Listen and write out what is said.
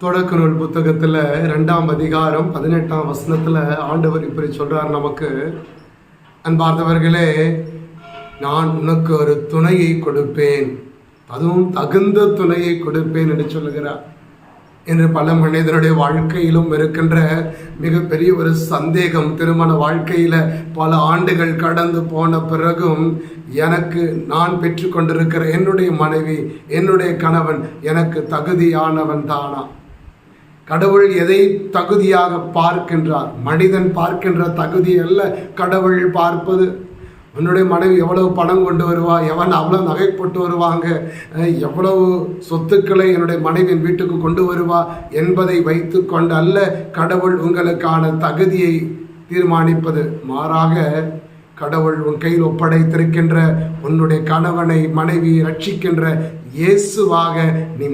தொடக்க நூல் புத்தகத்தில் 2ஆம் அதிகாரம் 18ஆம் வசனத்தில் ஆண்டவர் இப்படி சொல்றார் நமக்கு, அன்பார்ந்தவர்களே, நான் உனக்கு ஒரு துணையை கொடுப்பேன், அதுவும் தகுந்த துணையை கொடுப்பேன் என்று சொல்லுகிறார். என்று பல மனிதனுடைய வாழ்க்கையிலும் இருக்கின்ற மிகப்பெரிய ஒரு சந்தேகம், திருமண வாழ்க்கையில பல ஆண்டுகள் கடந்து போன பிறகும் எனக்கு நான் பெற்றுக்கொண்டிருக்கிற என்னுடைய மனைவி, என்னுடைய கணவன் எனக்கு தகுதியானவன் தானா? கடவுள் எதை தகுதியாக பார்க்கின்றார்? மனிதன் பார்க்கின்ற தகுதி அல்ல கடவுள் பார்ப்பது. உன்னுடைய மனைவி எவ்வளவு பணம் கொண்டு வருவா, எவன் அவ்வளோ நகை போட்டு வருவாங்க, எவ்வளவு சொத்துக்களை என்னுடைய மனைவியின் வீட்டுக்கு கொண்டு வருவா என்பதை வைத்து கொண்டு அல்ல கடவுள் உங்களுக்கான தகுதியை தீர்மானிப்பது. மாறாக கடவுள் உன் கையில் ஒப்படைத்திருக்கின்ற உன்னுடைய கணவனை மனைவியை ரட்சிக்கின்ற இயேசுவாக நீ